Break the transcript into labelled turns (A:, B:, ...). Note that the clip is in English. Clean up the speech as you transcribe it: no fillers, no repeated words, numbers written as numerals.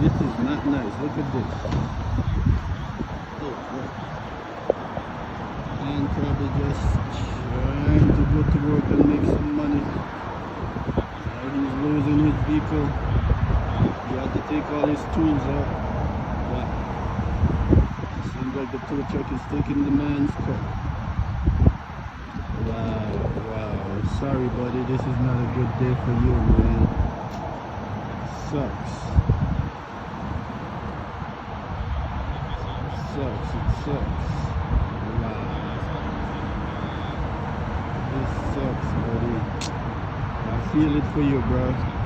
A: This is not nice. Look at this. Oh, boy. And probably just trying to go to work and make some money. He's losing his vehicle. He had to take all his tools out. But seems like the tow truck is taking the man's car. Wow, wow. Sorry, buddy. This is not a good day for you, man. Sucks. It sucks. Wow. This sucks, buddy. I feel it for you, bro.